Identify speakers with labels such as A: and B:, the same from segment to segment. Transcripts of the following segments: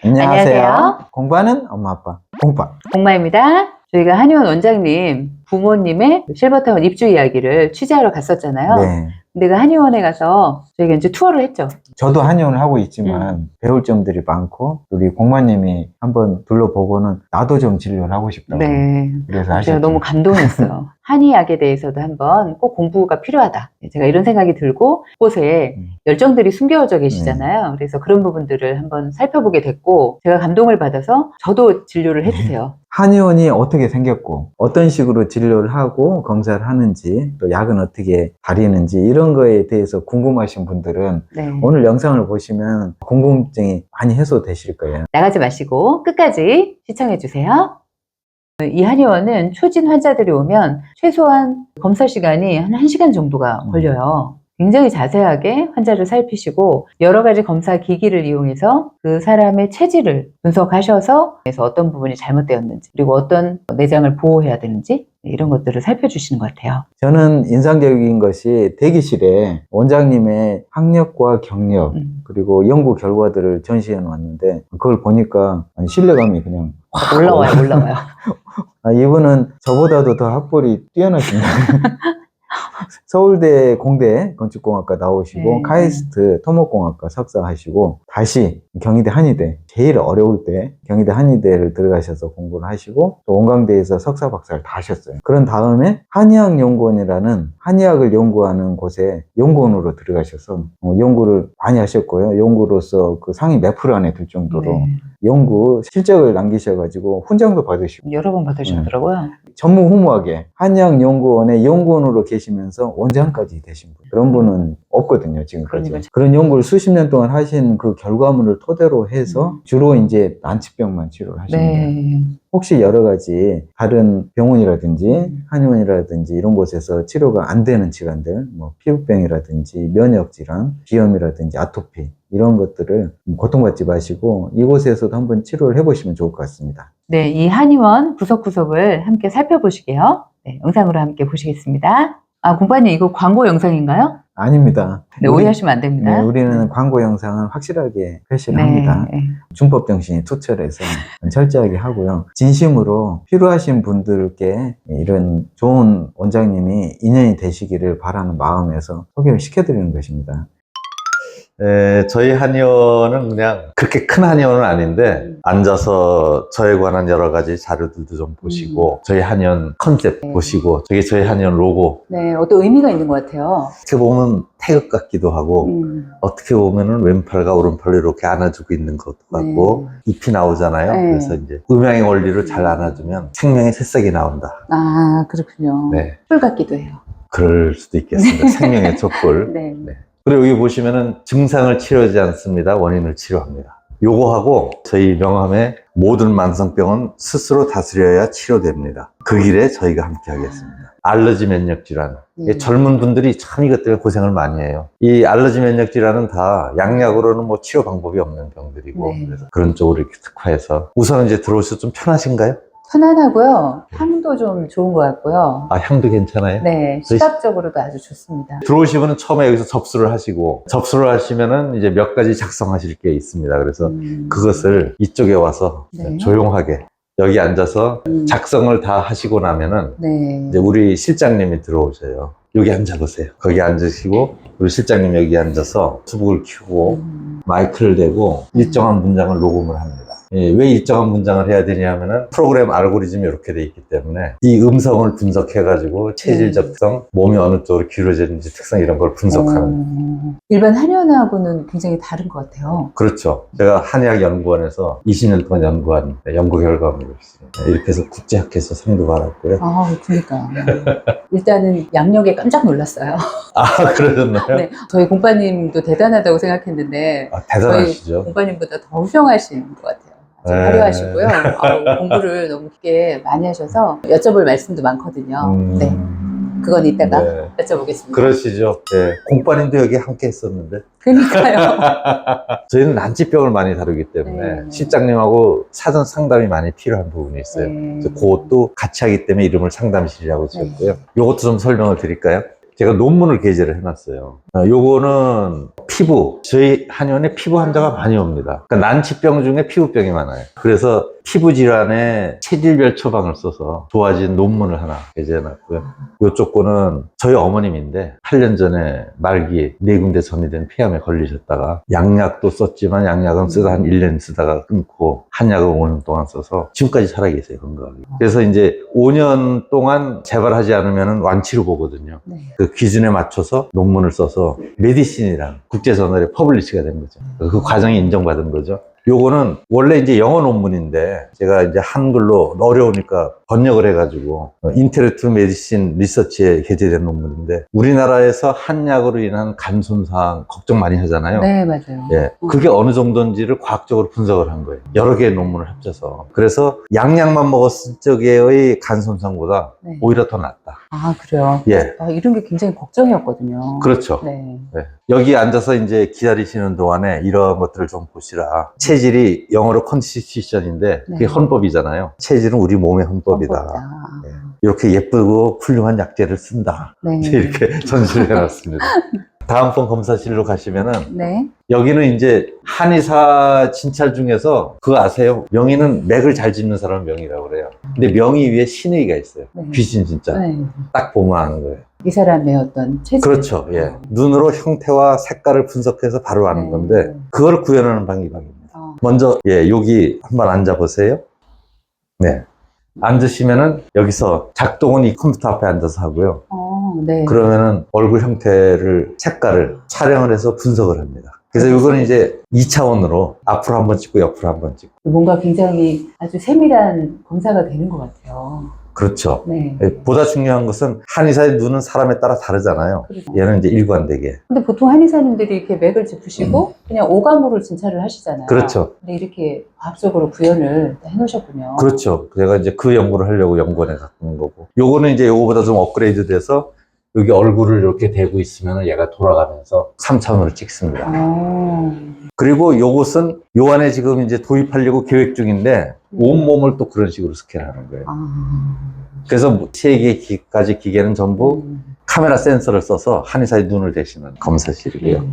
A: 안녕하세요. 공부하는 엄마 아빠 공파.
B: 공마입니다. 저희가 한의원 원장님 부모님의 실버타운 입주 이야기를 취재하러 갔었잖아요.
A: 네.
B: 근데 그 한의원에 가서 저희가 이제 투어를 했죠.
A: 저도 한의원을 하고 있지만 배울 점들이 많고 우리 공마님이 한번 둘러보고는 나도 좀 진료를 하고 싶다고.
B: 네.
A: 그래서
B: 제가
A: 하셨죠.
B: 너무 감동했어요. 한의학에 대해서도 한번 꼭 공부가 필요하다. 제가 이런 생각이 들고 곳에 열정들이 숨겨져 계시잖아요. 그래서 그런 부분들을 한번 살펴보게 됐고 제가 감동을 받아서 저도 진료를 해주세요.
A: 한의원이 어떻게 생겼고 어떤 식으로 진료를 하고 검사를 하는지 또 약은 어떻게 다리는지 이런 거에 대해서 궁금하신 분들은
B: 네.
A: 오늘 영상을 보시면 궁금증이 많이 해소되실 거예요.
B: 나가지 마시고 끝까지 시청해주세요. 이 한의원은 초진 환자들이 오면 최소한 검사 시간이 한 1시간 정도가 걸려요. 굉장히 자세하게 환자를 살피시고 여러 가지 검사 기기를 이용해서 그 사람의 체질을 분석하셔서 그래서 어떤 부분이 잘못되었는지 그리고 어떤 내장을 보호해야 되는지 이런 것들을 살펴주시는 것 같아요.
A: 저는 인상적인 것이 대기실에 원장님의 학력과 경력 그리고 연구 결과들을 전시해 놨는데 그걸 보니까 신뢰감이 그냥 확
B: 올라와요.
A: 이분은 저보다도 더 학벌이 뛰어나십니다. 서울대 공대 건축공학과 나오시고 카이스트 토목공학과 석사하시고 다시 경희대 한의대 제일 어려울 때 경희대 한의대를 들어가셔서 공부를 하시고 또 원광대에서 석사 박사를 다 하셨어요. 그런 다음에 한의학연구원이라는 한의학을 연구하는 곳에 연구원으로 들어가셔서 연구를 많이 하셨고요. 연구로서 그 상위 몇 프로 안에 들 정도로 연구 실적을 남기셔가지고 훈장도 받으시고
B: 여러 번 받으셨더라고요.
A: 전무후무하게 한의학연구원의 연구원으로 계시면서 원장까지 되신 분 그런 분은 없거든요 지금까지.
B: 그러니까.
A: 그런 연구를 수십 년 동안 하신 그 결과물을 토대로 해서 주로 이제 난치병만 치료를 하십니다. 혹시 여러 가지 다른 병원이라든지 한의원이라든지 이런 곳에서 치료가 안 되는 질환들 뭐 피부병이라든지 면역질환, 비염이라든지 아토피 이런 것들을 고통받지 마시고 이곳에서도 한번 치료를 해보시면 좋을 것 같습니다.
B: 네, 이 한의원 구석구석을 함께 살펴보시게요. 네, 영상으로 함께 보시겠습니다. 아, 공파님 이거 광고 영상인가요?
A: 아닙니다.
B: 네, 오해하시면 안 됩니다.
A: 네, 우리는 광고 영상은 확실하게 표시를 합니다. 준법 정신이 투철해서 철저하게 하고요. 진심으로 필요하신 분들께 이런 좋은 원장님이 인연이 되시기를 바라는 마음에서 소개를 시켜드리는 것입니다.
C: 저희 한의원은 그냥 그렇게 큰 한의원은 아닌데 앉아서 저에 관한 여러 가지 자료들도 좀 보시고 저희 한의원 컨셉 보시고 저게 저희 한의원 로고
B: 네, 어떤 의미가 있는 것 같아요.
C: 어떻게 보면 태극 같기도 하고 어떻게 보면은 왼팔과 오른팔을 이렇게 안아주고 있는 것도 같고 잎이 나오잖아요. 그래서 이제 음양의 원리를 잘 안아주면 생명의 새싹이 나온다.
B: 아, 그렇군요.
C: 네.
B: 뿔 같기도 해요.
C: 그럴 수도 있겠습니다. 생명의 촛불.
B: 네.
C: 그리고 여기 보시면은 증상을 치료하지 않습니다. 원인을 치료합니다. 요거하고 저희 명함의 모든 만성병은 스스로 다스려야 치료됩니다. 그 길에 저희가 함께 하겠습니다. 알러지 면역 질환. 젊은 분들이 참 이것 때문에 고생을 많이 해요. 이 알러지 면역 질환은 다 양약으로는 뭐 치료 방법이 없는 병들이고 그래서 그런 쪽으로 이렇게 특화해서 우선 이제 들어오셔서 좀 편하신가요?
B: 편안하고요. 향도 좀 좋은 것 같고요.
C: 아, 향도 괜찮아요?
B: 네, 시각적으로도 아주 좋습니다.
C: 들어오시면은 처음에 여기서 접수를 하시고 접수를 하시면은 이제 몇 가지 작성하실 게 있습니다. 그래서 그것을 이쪽에 와서 조용하게 여기 앉아서 작성을 다 하시고 나면은 이제 우리 실장님이 들어오셔요. 여기 앉아보세요. 거기 앉으시고 우리 실장님 여기 앉아서 수북을 켜고 마이크를 대고 일정한 문장을 녹음을 합니다. 왜 일정한 문장을 해야 되냐면은 프로그램 알고리즘이 이렇게 돼 있기 때문에 이 음성을 분석해가지고 체질 적성, 몸이 어느 쪽으로 기울어지는지 특성 이런 걸 분석하는.
B: 일반 한의원하고는 굉장히 다른 것 같아요.
C: 그렇죠. 제가 한의학연구원에서 20년 동안 연구한 연구 결과물이 있습니다. 이렇게 해서 국제학회에서 상도 받았고요.
B: 아, 그러니까. 일단은 양력에 깜짝 놀랐어요.
C: 아, 그러셨나요?
B: 네, 저희 공파님도 대단하다고 생각했는데
C: 대단하시죠.
B: 저희 공파님보다 더 훌륭하신 것 같아요. 아주 화려하시고요. 공부를 너무 깊게 많이 하셔서 여쭤볼 말씀도 많거든요. 네, 그건 이따가 여쭤보겠습니다.
C: 그러시죠. 네. 공파님도 여기 함께 했었는데.
B: 그러니까요.
C: 저희는 난치병을 많이 다루기 때문에 실장님하고 사전 상담이 많이 필요한 부분이 있어요. 그래서 그것도 같이 하기 때문에 이름을 상담실이라고 지었고요. 이것도 좀 설명을 드릴까요? 제가 논문을 게재를 해놨어요. 요거는 피부, 저희 한의원에 피부 환자가 많이 옵니다. 그러니까 난치병 중에 피부병이 많아요. 그래서 피부 질환에 체질별 처방을 써서 좋아진 논문을 하나 게재해놨고요. 요쪽 거는 저희 어머님인데 8년 전에 말기 4군데 전이된 폐암에 걸리셨다가 양약도 썼지만 양약은 쓰다 한 1년 쓰다가 끊고 한약을 5년 동안 써서 지금까지 살아계세요, 건강하게. 그래서 이제 5년 동안 재발하지 않으면 완치로 보거든요.
B: 네.
C: 그 기준에 맞춰서 논문을 써서 메디신이랑 국제저널에 퍼블리시가 된 거죠. 그 과정이 인정받은 거죠. 요거는 원래 이제 영어 논문인데 제가 이제 한글로 어려우니까 번역을 해가지고 인테레트 메디신 리서치에 게재된 논문인데 우리나라에서 한약으로 인한 간 손상 걱정 많이 하잖아요.
B: 네, 맞아요.
C: 예, 그게 어느 정도인지를 과학적으로 분석을 한 거예요. 여러 개의 논문을 합쳐서. 그래서 양약만 먹었을 적의 간 손상보다
B: 네.
C: 오히려 더 낫다.
B: 아, 그래요?
C: 예.
B: 이런 게 굉장히 걱정이었거든요.
C: 그렇죠.
B: 네.
C: 네. 여기 앉아서 이제 기다리시는 동안에 이런 것들을 좀 보시라. 체질이 영어로 컨스티튜션인데 그게
B: 네.
C: 헌법이잖아요. 체질은 우리 몸의 헌법이다.
B: 헌법이다.
C: 네. 이렇게 예쁘고 훌륭한 약재를 쓴다.
B: 네.
C: 이렇게 전시를 해놨습니다. 다음번 검사실로 가시면은
B: 네.
C: 여기는 이제 한의사 진찰 중에서 그거 아세요? 명의는 맥을 잘 짚는 사람은 명의라고 그래요. 근데 명의 위에 신의가 있어요.
B: 네.
C: 귀신 진짜.
B: 네.
C: 딱 보면 아는 거예요.
B: 이 사람의 어떤 체질.
C: 그렇죠. 예. 눈으로 형태와 색깔을 분석해서 바로 아는
B: 네.
C: 건데 그걸 구현하는 방법입니다.
B: 어.
C: 먼저 여기 한번 앉아 보세요. 네. 앉으시면은 여기서 작동은 이 컴퓨터 앞에 앉아서 하고요.
B: 네.
C: 그러면은 얼굴 형태를 색깔을 촬영을 해서 분석을 합니다. 그래서 이거는 이제 2차원으로 앞으로 한번 찍고 옆으로 한번 찍고.
B: 뭔가 굉장히 아주 세밀한 검사가 되는 것 같아요.
C: 그렇죠.
B: 네.
C: 보다 중요한 것은 한의사의 눈은 사람에 따라 다르잖아요.
B: 그렇죠.
C: 얘는 이제 일관되게.
B: 근데 보통 한의사님들이 이렇게 맥을 짚으시고 그냥 오감으로 진찰을 하시잖아요.
C: 그렇죠.
B: 근데 이렇게 과학적으로 구현을 해놓으셨군요.
C: 그렇죠. 제가 이제 그 연구를 하려고 연구원에 갖고 온 거고. 요거는 이제 요거보다 좀 업그레이드 돼서 여기 얼굴을 이렇게 대고 있으면 얘가 돌아가면서 3차원으로 찍습니다. 그리고 요것은 요 안에 지금 이제 도입하려고 계획 중인데 온몸을 또 그런 식으로 스캔하는 거예요. 그래서 3개 기계는 전부 카메라 센서를 써서 한의사의 눈을 대신하는 검사실이고요.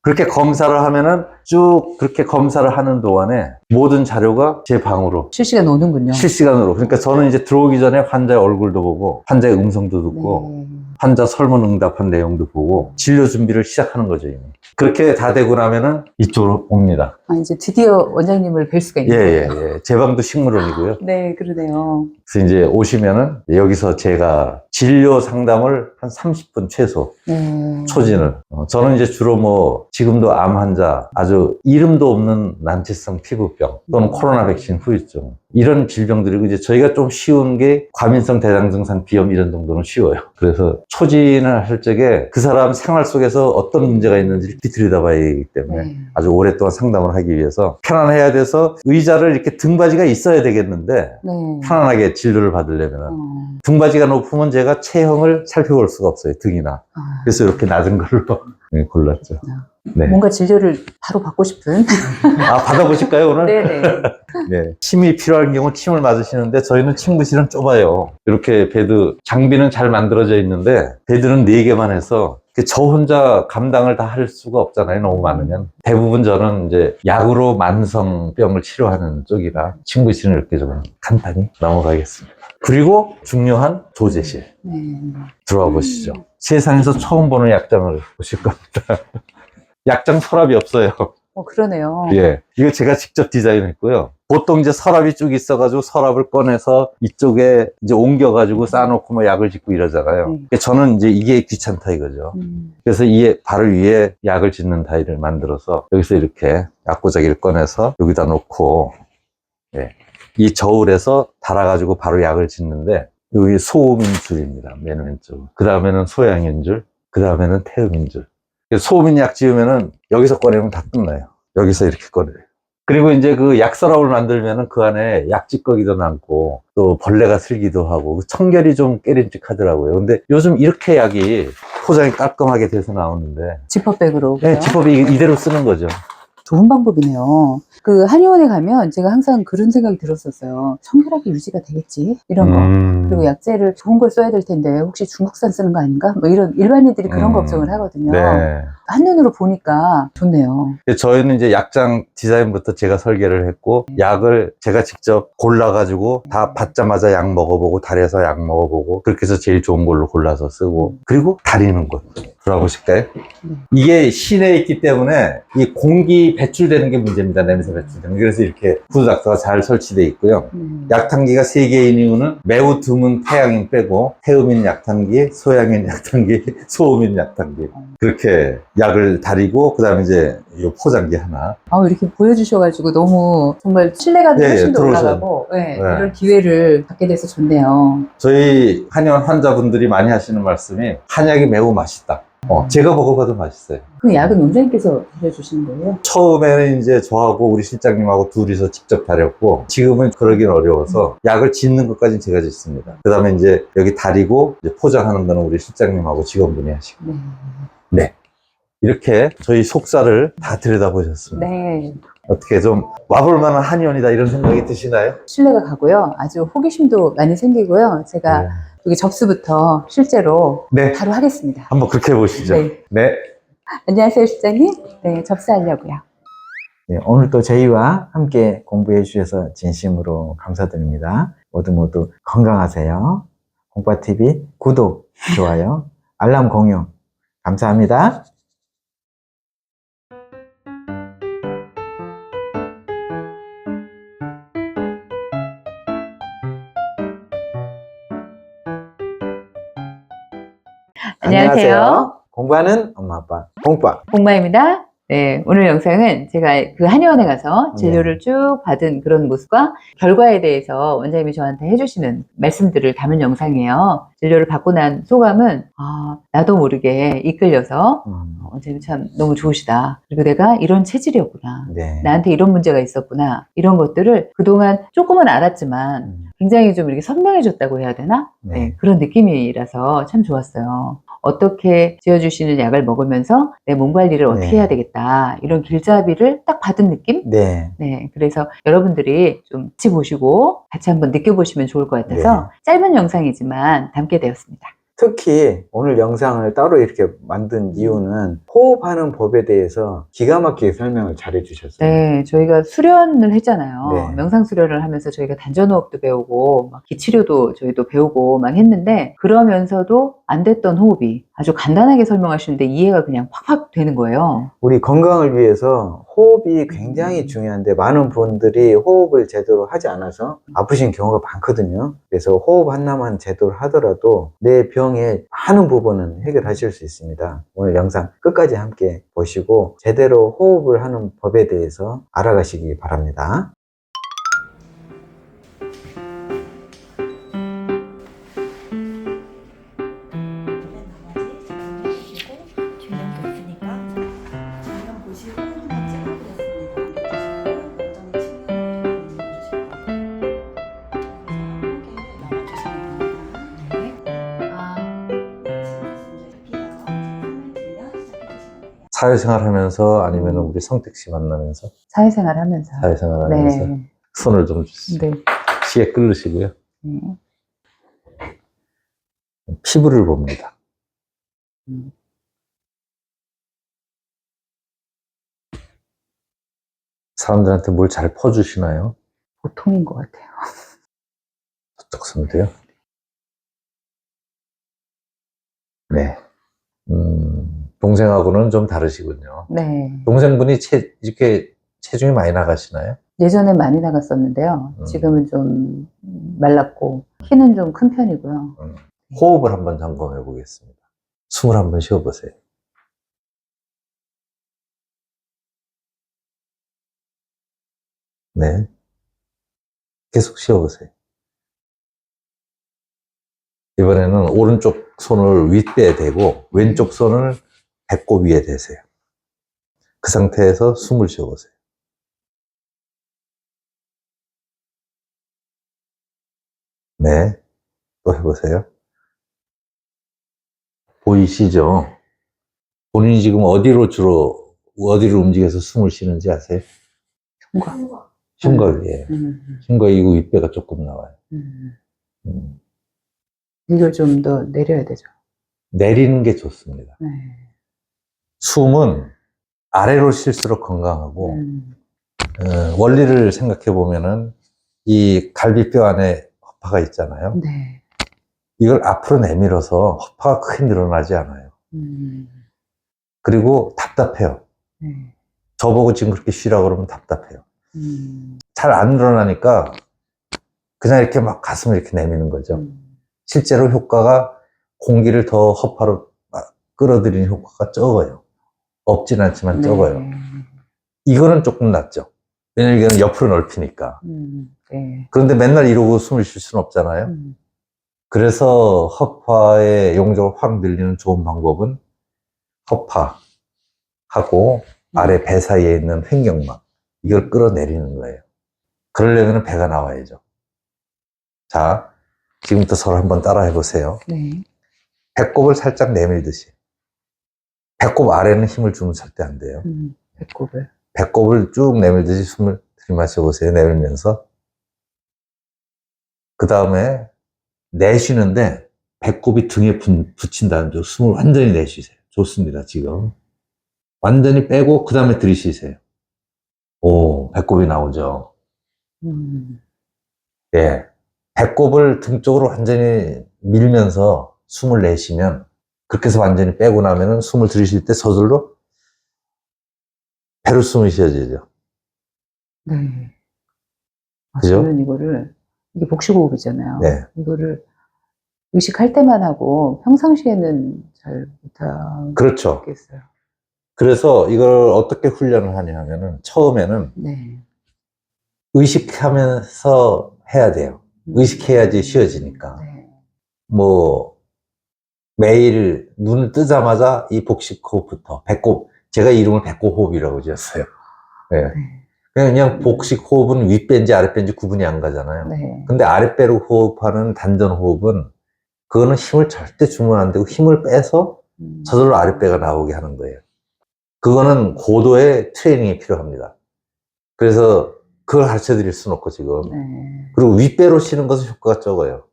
C: 그렇게 검사를 하면은 쭉 그렇게 검사를 하는 동안에 모든 자료가 제 방으로
B: 실시간 오는군요.
C: 실시간으로. 그러니까 저는 이제 들어오기 전에 환자의 얼굴도 보고 환자의 음성도 듣고
B: 네.
C: 환자 설문응답한 내용도 보고 진료 준비를 시작하는 거죠. 이미. 그렇게 다 되고 나면은 이쪽으로 옵니다.
B: 이제 드디어 원장님을 뵐 수가 있네요.
C: 예. 제 방도 식물원이고요.
B: 네, 그러네요.
C: 그래서 이제 오시면은 여기서 제가 진료 상담을 한 30분 최소
B: 네.
C: 초진을. 저는 이제 주로 뭐 지금도 암 환자, 아주 이름도 없는 난치성 피부병 또는 코로나 백신 후유증 이런 질병들이고 이제 저희가 좀 쉬운 게 과민성 대장증상 비염 이런 정도는 쉬워요. 그래서 초진을 할 적에 그 사람 생활 속에서 어떤 문제가 있는지를 들여다봐야 하기 때문에
B: 네.
C: 아주 오랫동안 상담을 하기 위해서 편안해야 돼서 의자를 이렇게 등받이가 있어야 되겠는데
B: 네.
C: 편안하게 진료를 받으려면 등받이가 높으면 제가 체형을 살펴볼 수가 없어요. 등이나. 그래서 이렇게 낮은 걸로 네, 골랐죠. 네.
B: 뭔가 진료를 바로 받고 싶은.
C: 아, 받아보실까요, 오늘?
B: 네네.
C: 네. 침이 필요한 경우 침을 맞으시는데 저희는 침구실은 좁아요. 이렇게 베드, 장비는 잘 만들어져 있는데 베드는 4개만 해서 저 혼자 감당을 다 할 수가 없잖아요. 너무 많으면. 대부분 저는 이제 약으로 만성병을 치료하는 쪽이라 침구실은 이렇게 좀 간단히 넘어가겠습니다. 그리고 중요한 조제실.
B: 네.
C: 들어와 보시죠. 세상에서 처음 보는 약장을 보실 겁니다. 약장 서랍이 없어요.
B: 그러네요.
C: 예. 이거 제가 직접 디자인했고요. 보통 이제 서랍이 쭉 있어가지고 서랍을 꺼내서 이쪽에 이제 옮겨가지고 쌓아놓고 뭐 약을 짓고 이러잖아요. 그러니까 저는 이제 이게 귀찮다 이거죠. 그래서 이 바로 위에 약을 짓는 타일을 만들어서 여기서 이렇게 약고자기를 꺼내서 여기다 놓고, 예. 이 저울에서 달아가지고 바로 약을 짓는데 여기 소음인 줄입니다. 맨 왼쪽. 그 다음에는 소양인 줄, 그 다음에는 태음인 줄. 소음인 약 지으면은 여기서 꺼내면 다 끝나요. 여기서 이렇게 꺼내요. 그리고 이제 그 약서랍을 만들면은 그 안에 약찌꺼기도 남고 또 벌레가 슬기도 하고 청결이 좀 깨림직하더라고요. 근데 요즘 이렇게 약이 포장이 깔끔하게 돼서 나오는데
B: 지퍼백으로.
C: 네, 지퍼백 이대로 쓰는 거죠.
B: 좋은 방법이네요. 그 한의원에 가면 제가 항상 그런 생각이 들었었어요. 청결하게 유지가 되겠지? 이런 거. 그리고 약재를 좋은 걸 써야 될 텐데 혹시 중국산 쓰는 거 아닌가? 뭐 이런 일반인들이 그런 걱정을 하거든요.
C: 네.
B: 한눈으로 보니까 좋네요.
C: 저희는 이제 약장 디자인부터 제가 설계를 했고, 약을 제가 직접 골라가지고 다 받자마자 약 먹어보고, 달여서 약 먹어보고, 그렇게 해서 제일 좋은 걸로 골라서 쓰고, 그리고 다리는 것. 들어보실까요? 이게 실내에 있기 때문에 이 공기 배출되는 게 문제입니다. 냄새 배출되는 게. 그래서 이렇게 구두닥터가 잘 설치되어 있고요. 약탕기가 3개인 이유는 매우 드문 태양인 빼고 태음인 약탕기, 소양인 약탕기, 소음인 약탕기 그렇게 약을 다리고 그 다음에 이제 이 포장기 하나
B: 이렇게 보여주셔가지고 너무 정말 신뢰감이
C: 예,
B: 훨씬 더
C: 들어오셔-
B: 올라가고 네,
C: 네.
B: 이런 기회를 갖게 돼서 좋네요.
C: 저희 한의원 환자분들이 많이 하시는 말씀이 한약이 매우 맛있다. 제가 먹어봐도 맛있어요.
B: 그 약은 원장님께서 드려주시는 거예요?
C: 처음에는 이제 저하고 우리 실장님하고 둘이서 직접 다렸고 지금은 그러긴 어려워서 약을 짓는 것까지는 제가 짓습니다. 그 다음에 이제 여기 다리고 이제 포장하는 거는 우리 실장님하고 직원분이 하시고
B: 네.
C: 네. 이렇게 저희 속사를 다 들여다보셨습니다.
B: 네.
C: 어떻게 좀 와볼 만한 한의원이다 이런 생각이 드시나요?
B: 신뢰가 가고요. 아주 호기심도 많이 생기고요. 제가
C: 네.
B: 여기 접수부터 실제로
C: 네.
B: 바로 하겠습니다.
C: 한번 그렇게 해보시죠.
B: 네.
C: 네.
B: 안녕하세요, 실장님. 네, 접수하려고요.
A: 네, 오늘 또 저희와 함께 공부해 주셔서 진심으로 감사드립니다. 모두 모두 건강하세요. 공과TV 구독, 좋아요, 알람 공유 감사합니다.
B: 안녕하세요.
A: 공부하는 엄마 아빠 공과.
B: 공마입니다. 네, 오늘 영상은 제가 그 한의원에 가서 진료를 쭉 받은 그런 모습과 결과에 대해서 원장님이 저한테 해주시는 말씀들을 담은 영상이에요. 진료를 받고 난 소감은 나도 모르게 이끌려서 원장님 참 너무 좋으시다. 그리고 내가 이런 체질이었구나.
A: 네.
B: 나한테 이런 문제가 있었구나. 이런 것들을 그동안 조금은 알았지만 굉장히 좀 이렇게 선명해졌다고 해야 되나? 네, 그런 느낌이라서 참 좋았어요. 어떻게 지어주시는 약을 먹으면서 내 몸 관리를 어떻게 해야 되겠다. 이런 길잡이를 딱 받은 느낌?
A: 네.
B: 네, 그래서 여러분들이 좀 같이 보시고 같이 한번 느껴보시면 좋을 것 같아서 짧은 영상이지만 담게 되었습니다.
A: 특히 오늘 영상을 따로 이렇게 만든 이유는 호흡하는 법에 대해서 기가 막히게 설명을 잘 해주셨어요.
B: 네, 저희가 수련을 했잖아요.
A: 네.
B: 명상 수련을 하면서 저희가 단전호흡도 배우고 막 기치료도 저희도 배우고 막 했는데 그러면서도 안 됐던 호흡이 아주 간단하게 설명하시는데 이해가 그냥 팍팍 되는 거예요.
A: 우리 건강을 위해서 호흡이 굉장히 중요한데 많은 분들이 호흡을 제대로 하지 않아서 아프신 경우가 많거든요. 그래서 호흡 하나만 제대로 하더라도 내 병의 많은 부분은 해결하실 수 있습니다. 오늘 영상 끝까지 함께 보시고 제대로 호흡을 하는 법에 대해서 알아가시기 바랍니다.
C: 사회생활 하면서 아니면 우리 성택 씨 만나면서
B: 사회생활 하면서.
C: 사회생활 하면서
B: 네.
C: 손을 좀 주시죠.
B: 네.
C: 시에 끌으시고요.
B: 네.
C: 피부를 봅니다. 사람들한테 뭘 잘 퍼주시나요?
B: 보통인 것 같아요.
C: 저쪽 손도요? 네. 동생하고는 좀 다르시군요.
B: 네.
C: 동생분이 이렇게 체중이 많이 나가시나요?
B: 예전에 많이 나갔었는데요. 지금은 좀 말랐고 키는 좀 큰 편이고요.
C: 호흡을 한번 점검해 보겠습니다. 숨을 한번 쉬어 보세요. 네. 계속 쉬어 보세요. 이번에는 오른쪽 손을 윗배에 대고 왼쪽 손을 배꼽 위에 대세요. 그 상태에서 숨을 쉬어 보세요. 네. 또 해보세요. 보이시죠? 본인이 지금 어디로 주로 어디를 움직여서 숨을 쉬는지 아세요?
B: 통과.
C: 흉곽이에요. 흉곽 이후 윗배가 조금 나와요. 음.
B: 이걸 좀 더 내려야 되죠.
C: 내리는 게 좋습니다.
B: 네.
C: 숨은 아래로 쉴수록 건강하고 원리를 생각해 보면은 이 갈비뼈 안에 허파가 있잖아요.
B: 네.
C: 이걸 앞으로 내밀어서 허파가 크게 늘어나지 않아요. 그리고 답답해요.
B: 네.
C: 저보고 지금 그렇게 쉬라고 그러면 답답해요. 잘 안 늘어나니까 그냥 이렇게 막 가슴을 이렇게 내미는 거죠. 실제로 효과가 공기를 더 허파로 끌어들이는 효과가 적어요. 없진 않지만 적어요. 이거는 조금 낫죠. 왜냐면 이거는 옆으로 넓히니까.
B: 네.
C: 그런데 맨날 이러고 숨을 쉴 수는 없잖아요. 그래서 허파의 용적을 확 늘리는 좋은 방법은 허파하고 아래 배 사이에 있는 횡격막, 이걸 끌어내리는 거예요. 그러려면 배가 나와야죠. 자, 지금부터 서로 한번 따라 해보세요.
B: 네.
C: 배꼽을 살짝 내밀듯이. 배꼽 아래는 힘을 주면 절대 안 돼요.
B: 배꼽을.
C: 배꼽을 쭉 내밀듯이 숨을 들이마셔 보세요. 내밀면서. 그 다음에 내쉬는데 배꼽이 등에 붙인다는 점, 숨을 완전히 내쉬세요. 좋습니다, 지금. 완전히 빼고 그 다음에 들이쉬세요. 오, 배꼽이 나오죠. 예. 배꼽을 등 쪽으로 완전히 밀면서 숨을 내쉬면, 그렇게 해서 완전히 빼고 나면은 숨을 들이쉴 때 저절로 배로 숨이 쉬어지죠.
B: 네.
C: 그죠?
B: 저는 이거를, 이게 복식호흡이잖아요.
C: 네.
B: 이거를 의식할 때만 하고 평상시에는 잘 못하겠어요.
C: 그렇죠. 그래서 이걸 어떻게 훈련을 하냐 하면은 처음에는
B: 네.
C: 의식하면서 해야 돼요. 의식해야지 쉬어지니까.
B: 네.
C: 뭐 매일 눈을 뜨자마자 이 복식호흡부터, 배꼽, 제가 이름을 배꼽호흡이라고 지었어요. 네. 그냥 복식호흡은 윗배인지 아랫배인지 구분이 안 가잖아요.
B: 네.
C: 근데 아랫배로 호흡하는 단전호흡은 그거는 힘을 절대 주면 안 되고 힘을 빼서 저절로 아랫배가 나오게 하는 거예요. 그거는 고도의 트레이닝이 필요합니다. 그래서 그걸 가르쳐 드릴 수는 없고 지금.
B: 네.
C: 그리고 윗배로 쉬는 것은 효과가 적어요.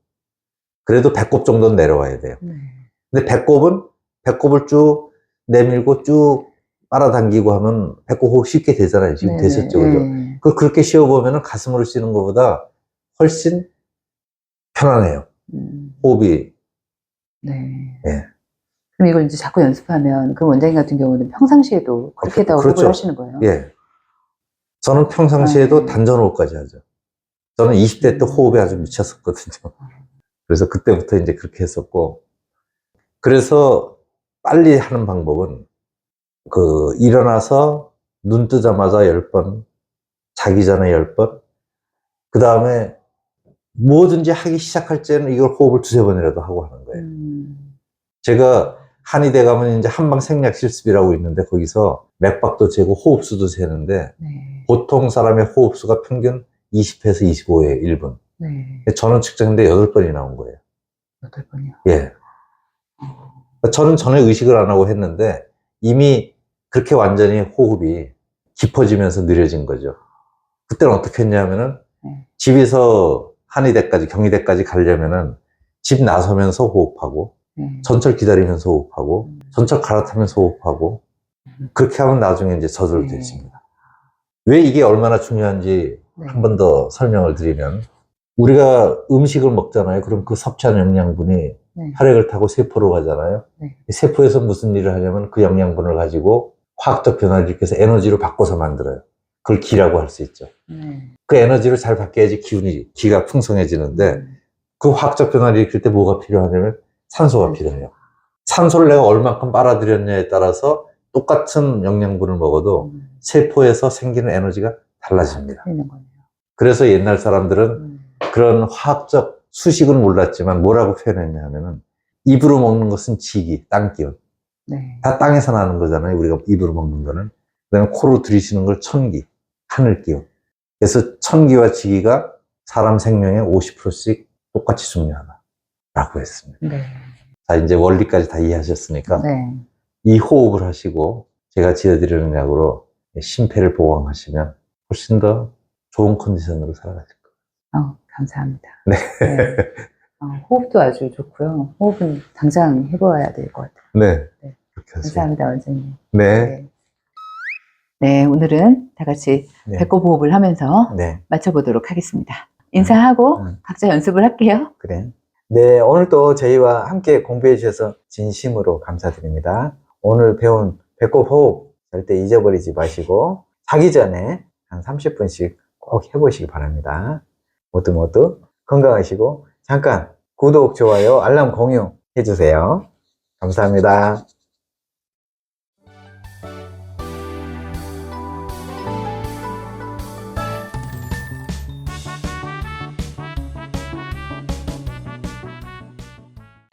C: 그래도 배꼽 정도는 내려와야 돼요.
B: 네.
C: 근데 배꼽을 쭉 내밀고 쭉 빨아당기고 하면 배꼽 호흡 쉽게 되잖아요. 지금
B: 네.
C: 되셨죠, 그죠?
B: 네.
C: 그렇게 쉬어보면 가슴으로 쉬는 것보다 훨씬 편안해요. 호흡이.
B: 네.
C: 네.
B: 그럼 이걸 이제 자꾸 연습하면, 그 원장님 같은 경우는 평상시에도 그렇게 다
C: 그렇죠.
B: 호흡을 하시는 거예요?
C: 예. 저는 평상시에도
B: 네.
C: 단전호흡까지 하죠. 저는 20대 때 호흡에 아주 미쳤었거든요. 그래서 그때부터 이제 그렇게 했었고, 그래서 빨리 하는 방법은 일어나서 눈 뜨자마자 10번, 자기 전에 10번, 그 다음에 뭐든지 하기 시작할 때는 이걸 호흡을 2-3번이라도 하고 하는 거예요. 제가 한의대 가면 이제 한방 생략 실습이라고 있는데 거기서 맥박도 재고 호흡수도 재는데
B: 네.
C: 보통 사람의 호흡수가 평균 20에서 25예요, 1분.
B: 네.
C: 저는 측정했는데 8번이 나온 거예요.
B: 8번이요?
C: 예. 저는 전에 의식을 안 하고 했는데 이미 그렇게 완전히 호흡이 깊어지면서 느려진 거죠. 그때는 어떻게 했냐면은 집에서 한의대까지, 경희대까지 가려면은 집 나서면서 호흡하고 전철 기다리면서 호흡하고 전철 갈아타면서 호흡하고 그렇게 하면 나중에 이제 저절로 되십니다. 왜 이게 얼마나 중요한지 한 번 더 설명을 드리면, 우리가 음식을 먹잖아요. 그럼 그 섭취한 영양분이 혈액을 타고 세포로 가잖아요. 세포에서 무슨 일을 하냐면 그 영양분을 가지고 화학적 변화를 일으켜서 에너지로 바꿔서 만들어요. 그걸 기라고 할 수 있죠. 그 에너지를 잘 바뀌어야지 기가 풍성해지는데, 그 화학적 변화를 일으킬 때 뭐가 필요하냐면 산소가 필요해요. 산소를 내가 얼만큼 빨아들였냐에 따라서 똑같은 영양분을 먹어도 세포에서 생기는 에너지가 달라집니다. 그래서 옛날 사람들은 그런 화학적 수식은 몰랐지만 뭐라고 표현했냐 하면은, 입으로 먹는 것은 지기, 땅기운. 다 땅에서 나는 거잖아요. 우리가 입으로 먹는 거는. 그 다음에 코로 들이쉬는 걸 천기, 하늘기운. 그래서 천기와 지기가 사람 생명의 50%씩 똑같이 중요하다라고 했습니다. 자, 이제 원리까지 다 이해하셨으니까 이 호흡을 하시고 제가 지어드리는 약으로 심폐를 보강하시면 훨씬 더 좋은 컨디션으로 살아가실 거예요.
B: 감사합니다.
C: 네.
B: 네. 호흡도 아주 좋고요. 호흡은 당장 해봐야 될 것 같아요.
C: 네.
B: 네.
C: 그렇게 하세요.
B: 감사합니다, 원장님.
C: 네.
B: 네. 네, 오늘은 다 같이
A: 네.
B: 배꼽 호흡을 하면서
A: 네.
B: 맞춰보도록 하겠습니다. 인사하고 각자 연습을 할게요.
A: 그래. 네, 오늘도 저희와 함께 공부해 주셔서 진심으로 감사드립니다. 오늘 배운 배꼽 호흡 절대 잊어버리지 마시고 자기 전에 한 30분씩 꼭 해보시기 바랍니다. 모두 건강하시고 잠깐 구독, 좋아요, 알람 공유 해주세요. 감사합니다.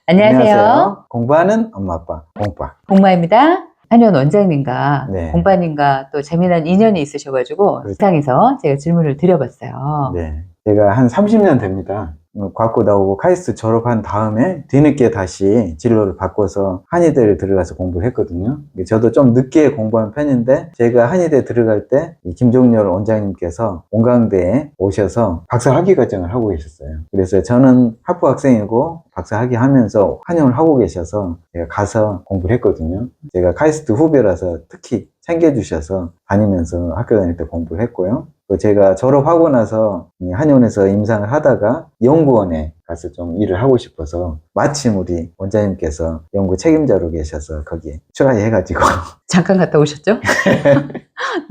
B: 안녕하세요.
A: 공부하는 엄마 아빠 공빠.
B: 공마입니다. 한의원 원장님과
A: 네.
B: 공바님과 또 재미난 인연이 있으셔가지고
A: 그렇죠.
B: 시상에서 제가 질문을 드려봤어요.
A: 네. 제가 한 30년 됩니다. 과고 나오고 카이스트 졸업한 다음에 뒤늦게 다시 진로를 바꿔서 한의대를 들어가서 공부를 했거든요. 저도 좀 늦게 공부한 편인데 제가 한의대 들어갈 때 이 김종렬 원장님께서 온강대에 오셔서 박사 학위 과정을 하고 계셨어요. 그래서 저는 학부 학생이고 박사 학위 하면서 한의원을 하고 계셔서 제가 가서 공부를 했거든요. 제가 카이스트 후배라서 특히 챙겨주셔서 다니면서 학교 다닐 때 공부를 했고요. 또 제가 졸업하고 나서 한의원에서 임상을 하다가 연구원에 가서 좀 일을 하고 싶어서 마침 우리 원장님께서 연구 책임자로 계셔서 거기에 추가해가지고
B: 잠깐 갔다 오셨죠?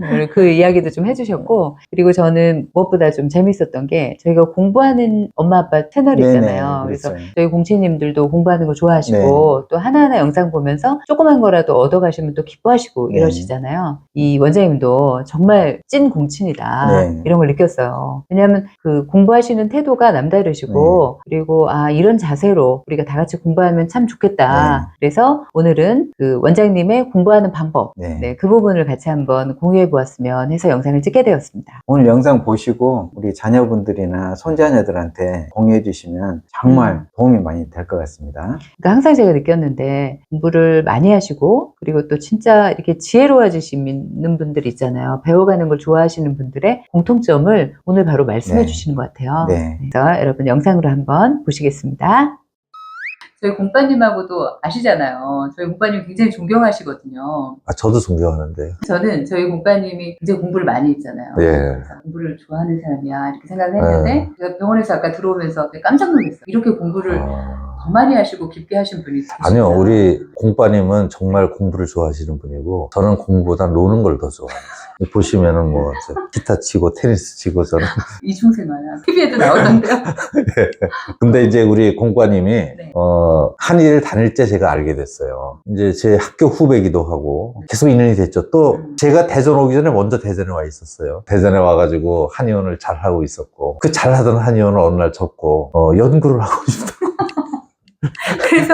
B: 오늘 그 이야기도 좀 해주셨고, 그리고 저는 무엇보다 좀 재밌었던 게 저희가 공부하는 엄마 아빠 채널이
A: 네네,
B: 있잖아요. 그래서
A: 그렇죠.
B: 저희 공채님들도 공부하는 거 좋아하시고 또 하나하나 영상 보면서 조그만 거라도 얻어가시면 또 기뻐하시고
A: 네.
B: 이러시잖아요. 이 원장님도 정말 찐 공친이다
A: 네.
B: 이런 걸 느꼈어요. 왜냐하면 그 공부하시는 태도가 남다르시고 그리고 이런 자세로 우리가 다 같이 공부하면 참 좋겠다. 그래서 오늘은 그 원장님의 공부하는 방법
A: 네.
B: 그 부분을 같이 한번 공유해 보았으면 해서 영상을 찍게 되었습니다.
A: 오늘 영상 보시고 우리 자녀분들이나 손자녀들한테 공유해 주시면 정말 도움이 많이 될 것 같습니다.
B: 그러니까 항상 제가 느꼈는데 공부를 많이 하시고 그리고 또 진짜 이렇게 지혜로워지시는 분들 있잖아요. 배워가는 걸 좋아하시는 분들의 공통점을 오늘 바로 말씀해
A: 네.
B: 주시는 것 같아요.
A: 네.
B: 그래서 여러분 영상으로 한번 보시겠습니다. 저희 공빠님하고도 아시잖아요. 저희 공빠님 굉장히 존경하시거든요.
C: 저도 존경하는데요.
B: 저는 저희 공빠님이 굉장히 공부를 많이 했잖아요.
C: 예.
B: 그래서 공부를 좋아하는 사람이야 이렇게 생각을 했는데 제가 병원에서 아까 들어오면서 깜짝 놀랐어요. 이렇게 공부를 더 많이 하시고 깊게 하신 분이 계시구나.
C: 아니요, 우리 공빠님은 정말 공부를 좋아하시는 분이고, 저는 공부보다 노는 걸 더 좋아해요. 보시면은 뭐, 기타 치고, 테니스 치고, 저는.
B: 이중생활 TV에도 나오던데요.
C: 근데 이제 우리 공빠님이,
B: 네.
C: 한의를 다닐 때 제가 알게 됐어요. 이제 제 학교 후배기도 하고, 계속 인연이 됐죠. 또, 제가 대전 오기 전에 먼저 대전에 와 있었어요. 대전에 와가지고 한의원을 잘 하고 있었고, 그 잘하던 한의원을 어느 날 접고, 연구를 하고 싶다.
B: 그래서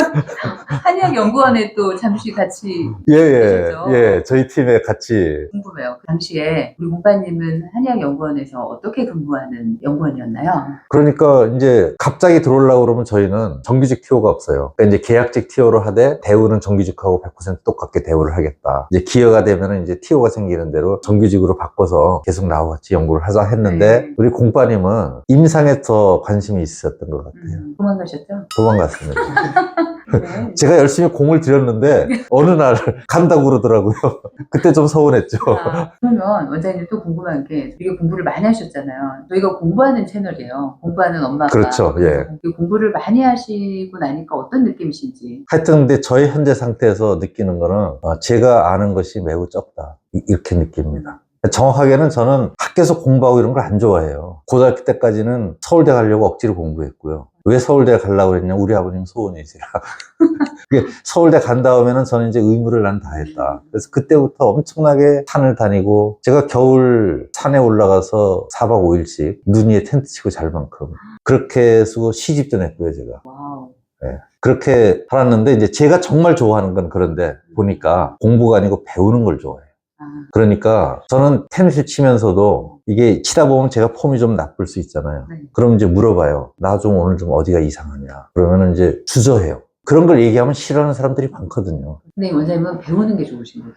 B: 한의학연구원에 또 잠시 같이
C: 예,
B: 계셨죠?
C: 예. 저희 팀에 같이.
B: 궁금해요. 그 당시에 우리 공빠님은 한의학연구원에서 어떻게 근무하는 연구원이었나요?
C: 그러니까 이제 갑자기 들어오려고 그러면 저희는 정규직 티오가 없어요. 그러니까 이제 계약직 티오로 하되 대우는 정규직하고 100% 똑같게 대우를 하겠다. 이제 기여가 되면은 이제 티오가 생기는 대로 정규직으로 바꿔서 계속 나와 같이 연구를 하자 했는데
B: 네.
C: 우리 공빠님은 임상에 더 관심이 있었던 것 같아요.
B: 도망가셨죠?
C: 도망갔습니다.
B: 네.
C: 제가 열심히 공을 들였는데 어느 날 간다고 그러더라고요. 그때 좀 서운했죠.
B: 그러면 원장님 또 궁금한 게 되게 공부를 많이 하셨잖아요. 저희가 공부하는 채널이에요. 공부하는 엄마가.
C: 그렇죠. 예.
B: 공부를 많이 하시고 나니까 어떤 느낌이신지.
C: 하여튼 근데 저희 현재 상태에서 느끼는 거는 제가 아는 것이 매우 적다. 이렇게 느낍니다. 정확하게는 저는 학교에서 공부하고 이런 걸 안 좋아해요. 고등학교 때까지는 서울대 가려고 억지로 공부했고요. 왜 서울대 가려고 그랬냐? 우리 아버님 소원이시라. 서울대 간 다음에는 저는 이제 의무를 난 다 했다. 그래서 그때부터 엄청나게 산을 다니고 제가 겨울 산에 올라가서 4박 5일씩 눈 위에 텐트 치고 잘 만큼 그렇게 해서 시집도 냈고요, 제가.
B: 와우.
C: 네. 그렇게 살았는데 이제 제가 정말 좋아하는 건 그런데 보니까 공부가 아니고 배우는 걸 좋아해요. 그러니까 저는 테니스 치면서도 이게 치다 보면 제가 폼이 좀 나쁠 수 있잖아요.
B: 네.
C: 그럼 이제 물어봐요. 나 좀 오늘 좀 어디가 이상하냐. 그러면은 이제 주저해요. 그런 걸 얘기하면 싫어하는 사람들이 많거든요.
B: 근데 원장님은 배우는 게 좋으신 거예요.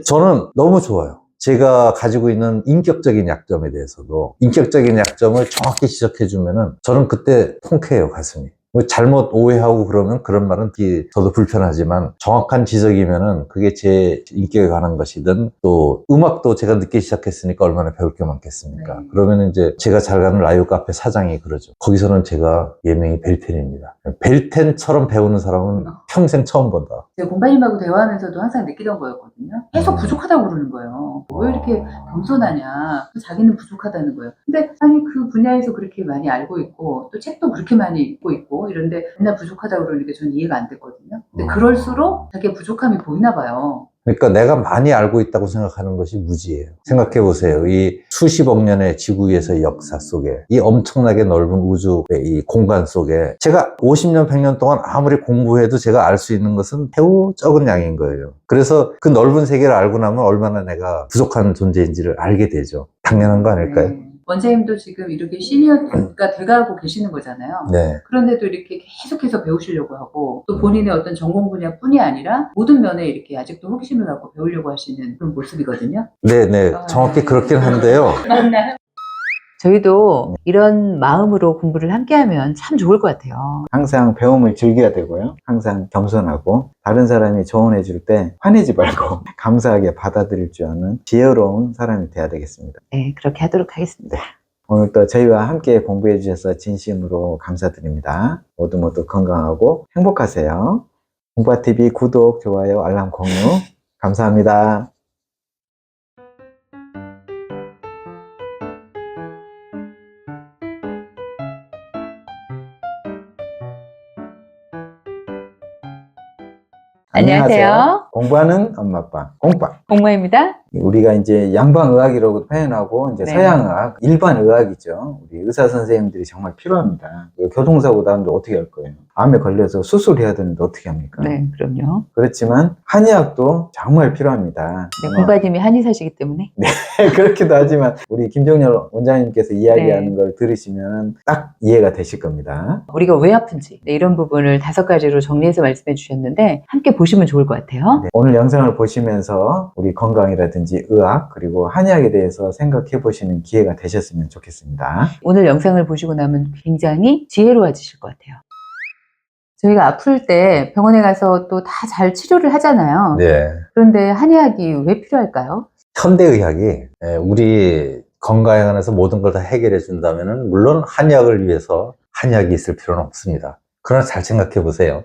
C: 저는 너무 좋아요. 제가 가지고 있는 인격적인 약점에 대해서도 인격적인 약점을 정확히 지적해주면은 저는 그때 통쾌해요, 가슴이. 뭐 잘못 오해하고 그러면 그런 말은 저도 불편하지만 정확한 지적이면은 그게 제 인격에 관한 것이든 또 음악도 제가 늦게 시작했으니까 얼마나 배울 게 많겠습니까?
B: 네.
C: 그러면 이제 제가 잘 가는 라이브 카페 사장이 그러죠. 거기서는 제가 예명이 벨텐입니다. 벨텐처럼 배우는 사람은 평생 처음 본다.
B: 제가 공바님하고 대화하면서도 항상 느끼던 거였거든요. 계속 부족하다고 그러는 거예요. 왜 이렇게 겸손하냐. 자기는 부족하다는 거예요. 근데 아니 그 분야에서 그렇게 많이 알고 있고 또 책도 그렇게 많이 읽고 있고 이런데 맨날 부족하다고 그러니까 저는 이해가 안 됐거든요. 근데 그럴수록 자기의 부족함이 보이나 봐요.
C: 그러니까 내가 많이 알고 있다고 생각하는 것이 무지예요. 생각해 보세요. 이 수십억 년의 지구 위에서의 역사 속에 이 엄청나게 넓은 우주의 이 공간 속에 제가 50년, 100년 동안 아무리 공부해도 제가 알 수 있는 것은 매우 적은 양인 거예요. 그래서 그 넓은 세계를 알고 나면 얼마나 내가 부족한 존재인지를 알게 되죠. 당연한 거 아닐까요?
B: 네. 원장님도 지금 이렇게 시니어가 돼가고 계시는 거잖아요.
C: 네.
B: 그런데도 이렇게 계속해서 배우시려고 하고 또 본인의 어떤 전공 분야뿐이 아니라 모든 면에 이렇게 아직도 호기심을 갖고 배우려고 하시는 그런 모습이거든요.
C: 네. 정확히 그렇긴 한데요.
B: 맞나요? 저희도 이런 마음으로 공부를 함께하면 참 좋을 것 같아요.
A: 항상 배움을 즐겨야 되고요. 항상 겸손하고 다른 사람이 조언해 줄 때 화내지 말고 감사하게 받아들일 줄 아는 지혜로운 사람이 돼야 되겠습니다.
B: 네, 그렇게 하도록 하겠습니다.
A: 오늘 또 저희와 함께 공부해 주셔서 진심으로 감사드립니다. 모두 건강하고 행복하세요. 공부TV 구독, 좋아요, 알람 공유 감사합니다.
B: 안녕하세요.
A: 공부하는 엄마 아빠 공빠.
B: 공모입니다.
A: 우리가 이제 양방의학이라고 표현하고 이제
B: 네.
A: 서양의학, 일반의학이죠. 우리 의사 선생님들이 정말 필요합니다. 교통사고 나는데 어떻게 할 거예요? 암에 걸려서 수술해야 되는데 어떻게 합니까?
B: 네, 그럼요.
A: 그렇지만 한의학도 정말 필요합니다.
B: 네, 공바님이 한의사시기 때문에.
A: 그렇기도 하지만 우리 김종렬 원장님께서 이야기하는 걸 들으시면 딱 이해가 되실 겁니다.
B: 우리가 왜 아픈지 이런 부분을 5가지로 정리해서 말씀해 주셨는데 함께 보시면 좋을 것 같아요.
A: 네, 오늘 영상을 보시면서 우리 건강이라든지 의학 그리고 한의학에 대해서 생각해 보시는 기회가 되셨으면 좋겠습니다.
B: 오늘 영상을 보시고 나면 굉장히 지혜로워지실 것 같아요. 저희가 아플 때 병원에 가서 또 다 잘 치료를 하잖아요.
C: 네.
B: 그런데 한의학이 왜 필요할까요?
C: 현대의학이 우리 건강에 관해서 모든 걸 다 해결해 준다면은 물론 한의학을 위해서 한의학이 있을 필요는 없습니다. 그러나 잘 생각해 보세요.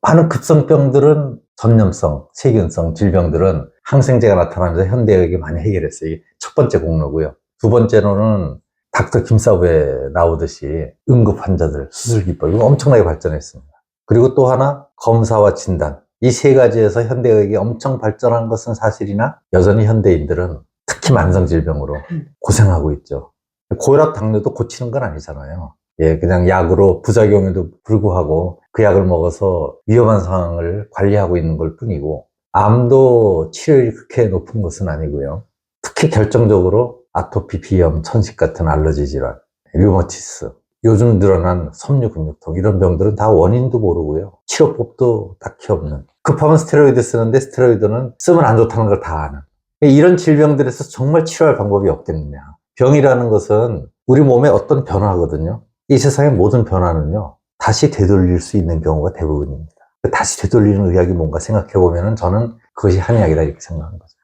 C: 많은 급성병들은 전염성, 세균성 질병들은 항생제가 나타나면서 현대의학이 많이 해결했어요. 이게 첫 번째 공로고요. 두 번째로는 닥터 김사부에 나오듯이 응급 환자들 수술 기법 이거 엄청나게 발전했습니다. 그리고 또 하나 검사와 진단 이 세 가지에서 현대의학이 엄청 발전한 것은 사실이나 여전히 현대인들은 특히 만성질병으로 고생하고 있죠. 고혈압 당뇨도 고치는 건 아니잖아요. 예, 그냥 약으로 부작용에도 불구하고 그 약을 먹어서 위험한 상황을 관리하고 있는 걸 뿐이고 암도 치료율이 그렇게 높은 것은 아니고요. 특히 결정적으로 아토피, 비염, 천식 같은 알러지 질환, 류머티스 요즘 늘어난 섬유근육통 이런 병들은 다 원인도 모르고요. 치료법도 딱히 없는. 급하면 스테로이드 쓰는데 스테로이드는 쓰면 안 좋다는 걸 다 아는. 이런 질병들에서 정말 치료할 방법이 없겠느냐. 병이라는 것은 우리 몸에 어떤 변화거든요. 이 세상의 모든 변화는요. 다시 되돌릴 수 있는 경우가 대부분입니다. 다시 되돌리는 의학이 뭔가 생각해보면 저는 그것이 한의학이다 이렇게 생각하는 거죠.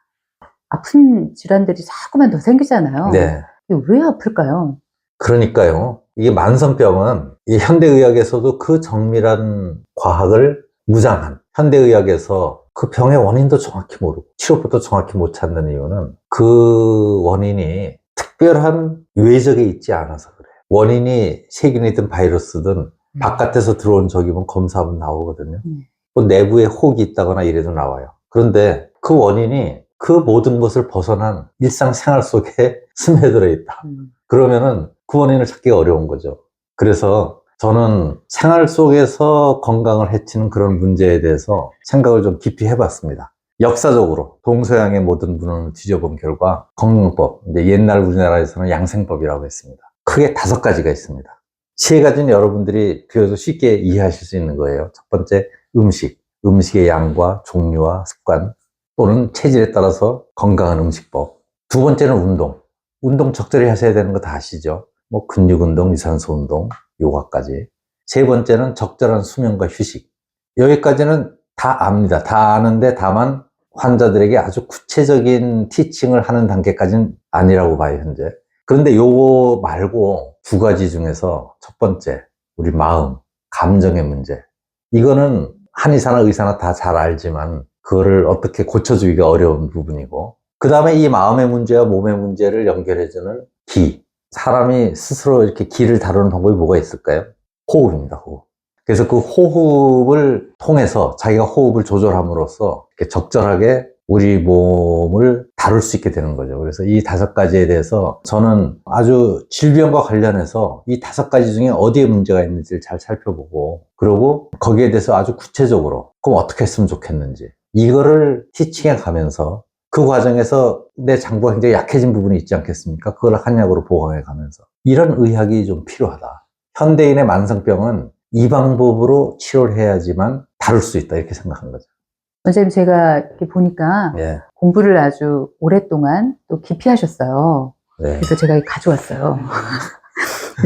B: 아픈 질환들이 자꾸만 더 생기잖아요.
C: 네.
B: 이게 왜 아플까요?
C: 그러니까요. 이게 만성병은 이 현대의학에서도 그 정밀한 과학을 무장한 현대의학에서 그 병의 원인도 정확히 모르고 치료법도 정확히 못 찾는 이유는 그 원인이 특별한 외적에 있지 않아서 그래요. 원인이 세균이든 바이러스든 바깥에서 들어온 적이면 검사하면 나오거든요. 뭐 내부에 혹이 있다거나 이래도 나와요. 그런데 그 원인이 그 모든 것을 벗어난 일상생활 속에 스며들어 있다. 그러면은 그 원인을 찾기가 어려운 거죠. 그래서 저는 생활 속에서 건강을 해치는 그런 문제에 대해서 생각을 좀 깊이 해봤습니다. 역사적으로 동서양의 모든 문헌을 뒤져본 결과 건강법, 이제 옛날 우리나라에서는 양생법이라고 했습니다. 크게 5가지가 있습니다. 3가지는 여러분들이 비로소 쉽게 이해하실 수 있는 거예요. 첫 번째, 음식의 양과 종류와 습관 또는 체질에 따라서 건강한 음식법. 두 번째는 운동 적절히 하셔야 되는 거 다 아시죠? 뭐 근육 운동, 유산소 운동, 요가까지. 세 번째는 적절한 수면과 휴식. 여기까지는 다 압니다. 다 아는데 다만 환자들에게 아주 구체적인 티칭을 하는 단계까지는 아니라고 봐요, 현재. 그런데 요거 말고 두 가지 중에서 첫 번째, 우리 마음, 감정의 문제. 이거는 한의사나 의사나 다 잘 알지만 그거를 어떻게 고쳐주기가 어려운 부분이고, 그 다음에 이 마음의 문제와 몸의 문제를 연결해주는 기. 사람이 스스로 이렇게 기를 다루는 방법이 뭐가 있을까요? 호흡입니다, 호흡. 그래서 그 호흡을 통해서 자기가 호흡을 조절함으로써 이렇게 적절하게 우리 몸을 다룰 수 있게 되는 거죠. 그래서 이 5가지에 대해서 저는 아주 질병과 관련해서 이 5가지 중에 어디에 문제가 있는지를 잘 살펴보고, 그리고 거기에 대해서 아주 구체적으로 그럼 어떻게 했으면 좋겠는지 이거를 티칭해 가면서 그 과정에서 내 장부가 굉장히 약해진 부분이 있지 않겠습니까? 그걸 한약으로 보강해 가면서 이런 의학이 좀 필요하다. 현대인의 만성병은 이 방법으로 치료를 해야지만 다룰 수 있다, 이렇게 생각한 거죠.
B: 원장님, 제가 이렇게 보니까
C: 예.
B: 공부를 아주 오랫동안 또 깊이 하셨어요.
C: 네.
B: 그래서 제가 가져왔어요.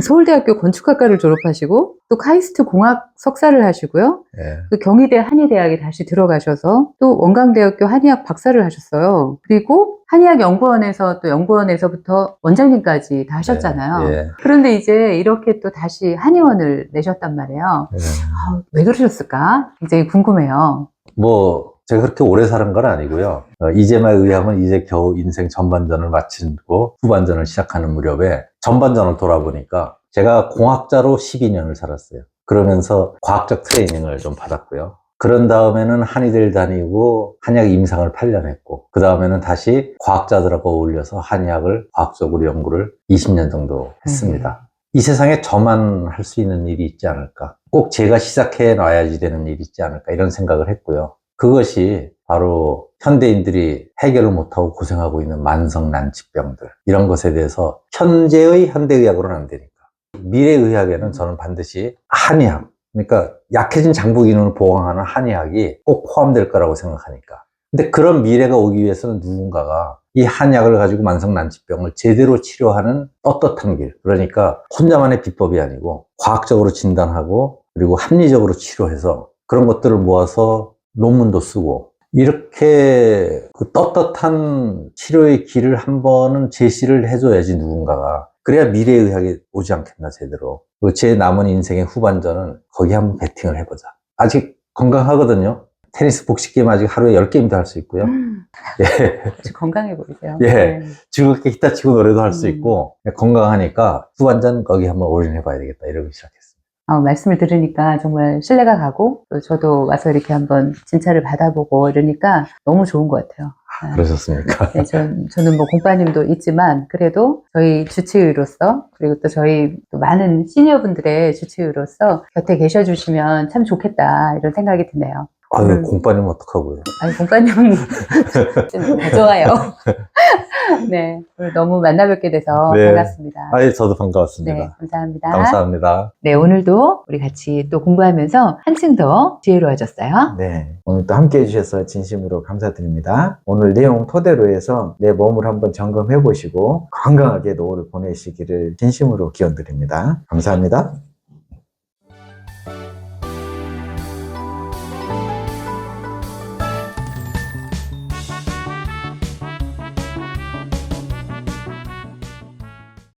B: 서울대학교 건축학과를 졸업하시고 또 카이스트 공학 석사를 하시고요.
C: 예.
B: 그 경희대 한의대학에 다시 들어가셔서 또 원광대학교 한의학 박사를 하셨어요. 그리고 한의학연구원에서 또 연구원에서부터 원장님까지 다 하셨잖아요.
C: 예.
B: 그런데 이제 이렇게 또 다시 한의원을 내셨단 말이에요.
C: 예.
B: 왜 그러셨을까? 굉장히 궁금해요.
C: 뭐 제가 그렇게 오래 사는 건 아니고요. 이제만 의하면 이제 겨우 인생 전반전을 마치고 후반전을 시작하는 무렵에 전반전을 돌아보니까 제가 공학자로 12년을 살았어요. 그러면서 과학적 트레이닝을 좀 받았고요. 그런 다음에는 한의대를 다니고 한의학 임상을 8년 했고, 그 다음에는 다시 과학자들하고 어울려서 한의학을 과학적으로 연구를 20년 정도 했습니다. 이 세상에 저만 할 수 있는 일이 있지 않을까, 꼭 제가 시작해 놔야지 되는 일이 있지 않을까, 이런 생각을 했고요. 그것이 바로 현대인들이 해결을 못하고 고생하고 있는 만성난치병들, 이런 것에 대해서 현재의 현대의학으로는 안 되니까 미래의학에는 저는 반드시 한의학, 그러니까 약해진 장부 기능을 보강하는 한의학이 꼭 포함될 거라고 생각하니까. 근데 그런 미래가 오기 위해서는 누군가가 이 한약을 가지고 만성난치병을 제대로 치료하는 떳떳한 길, 그러니까 혼자만의 비법이 아니고 과학적으로 진단하고 그리고 합리적으로 치료해서 그런 것들을 모아서 논문도 쓰고, 이렇게 그 떳떳한 치료의 길을 한 번은 제시를 해줘야지 누군가가. 그래야 미래의학이 오지 않겠나, 제대로. 그리고 제 남은 인생의 후반전은 거기 한번 배팅을 해보자. 아직 건강하거든요. 테니스 복식 게임 아직 하루에 10게임도 할 수 있고요. 예.
B: 아주 건강해 보이세요.
C: 예.
B: 네.
C: 즐겁게 기타 치고 노래도 할 수 있고, 건강하니까 후반전 거기 한번 올인해봐야 되겠다, 이러고 시작했어요.
B: 말씀을 들으니까 정말 신뢰가 가고, 또 저도 와서 이렇게 한번 진찰을 받아보고 이러니까 너무 좋은 것 같아요.
C: 그러셨습니까?
B: 네, 저는 뭐 공과님도 있지만 그래도 저희 주치의로서, 그리고 또 저희 또 많은 시니어분들의 주치의로서 곁에 계셔주시면 참 좋겠다, 이런 생각이 드네요.
C: 아유, 공빠님 어떡하고요.
B: 아니, 공과님은 좀 더 좋아요. 네, 오늘 너무 만나 뵙게 돼서
C: 네.
B: 반갑습니다.
C: 아예 저도 반가웠습니다.
B: 네, 감사합니다.
C: 감사합니다.
B: 네, 오늘도 우리 같이 또 공부하면서 한층 더 지혜로워졌어요.
A: 네, 오늘 또 함께 해주셔서 진심으로 감사드립니다. 오늘 내용 토대로 해서 내 몸을 한번 점검해 보시고 건강하게 노후를 보내시기를 진심으로 기원드립니다. 감사합니다.